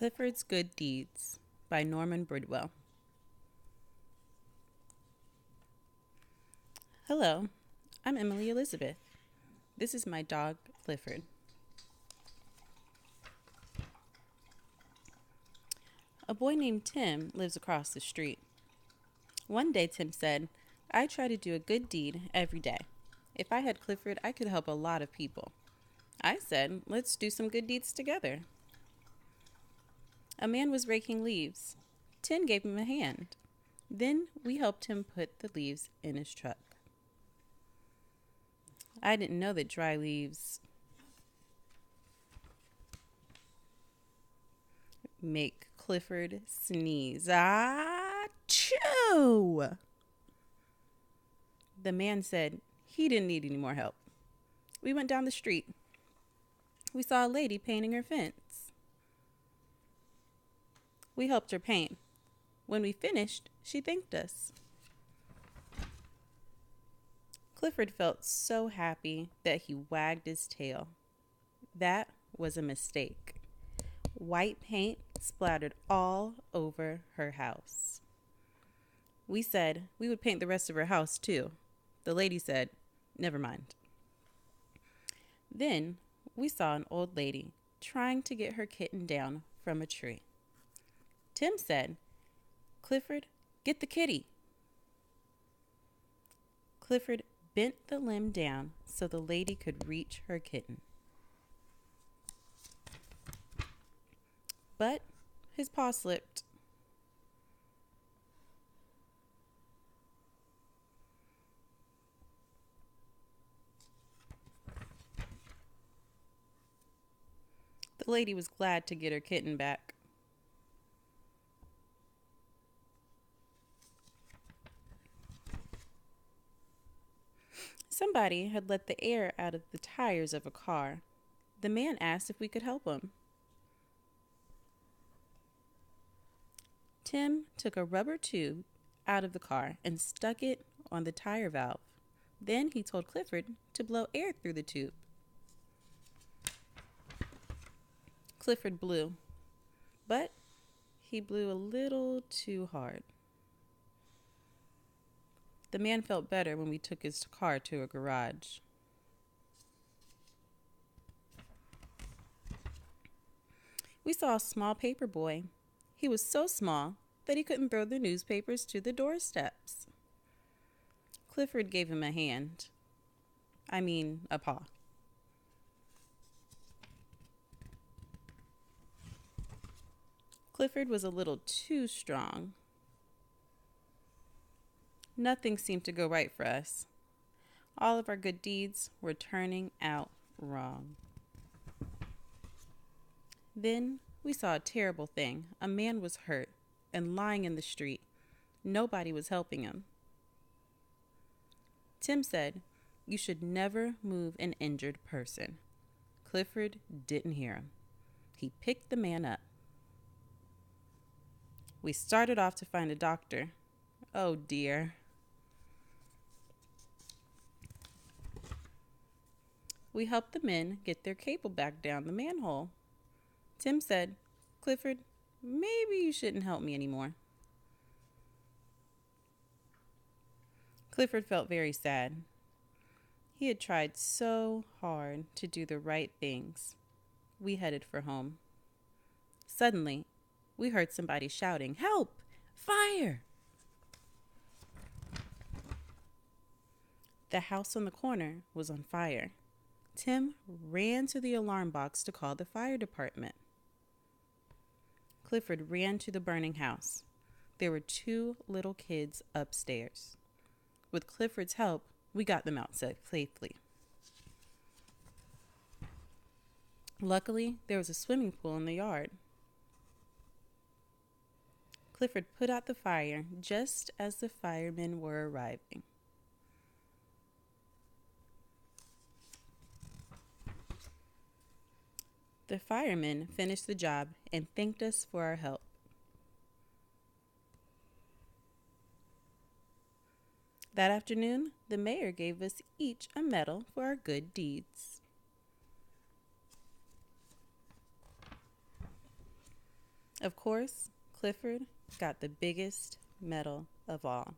Clifford's Good Deeds by Norman Bridwell. Hello, I'm Emily Elizabeth. This is my dog, Clifford. A boy named Tim lives across the street. One day, Tim said, I try to do a good deed every day. If I had Clifford, I could help a lot of people. I said, let's do some good deeds together. A man was raking leaves. Tim gave him a hand. Then we helped him put the leaves in his truck. I didn't know that dry leaves make Clifford sneeze. Achoo! The man said he didn't need any more help. We went down the street. We saw a lady painting her fence. We helped her paint. When we finished, she thanked us. Clifford felt so happy that he wagged his tail. That was a mistake. White paint splattered all over her house. We said we would paint the rest of her house too. The lady said, never mind. Then we saw an old lady trying to get her kitten down from a tree. Tim said, Clifford, get the kitty. Clifford bent the limb down so the lady could reach her kitten. But his paw slipped. The lady was glad to get her kitten back. Somebody had let the air out of the tires of a car. The man asked if we could help him. Tim took a rubber tube out of the car and stuck it on the tire valve. Then he told Clifford to blow air through the tube. Clifford blew, but he blew a little too hard. The man felt better when we took his car to a garage. We saw a small paper boy. He was so small that he couldn't throw the newspapers to the doorsteps. Clifford gave him a hand. A paw. Clifford was a little too strong. Nothing seemed to go right for us. All of our good deeds were turning out wrong. Then we saw a terrible thing. A man was hurt and lying in the street. Nobody was helping him. Tim said, you should never move an injured person. Clifford didn't hear him. He picked the man up. We started off to find a doctor. Oh dear. We helped the men get their cable back down the manhole. Tim said, Clifford, maybe you shouldn't help me anymore. Clifford felt very sad. He had tried so hard to do the right things. We headed for home. Suddenly, we heard somebody shouting, help! Fire! The house on the corner was on fire. Tim ran to the alarm box to call the fire department. Clifford ran to the burning house. There were 2 little kids upstairs. With Clifford's help, we got them out safely. Luckily, there was a swimming pool in the yard. Clifford put out the fire just as the firemen were arriving. The firemen finished the job and thanked us for our help. That afternoon, the mayor gave us each a medal for our good deeds. Of course, Clifford got the biggest medal of all.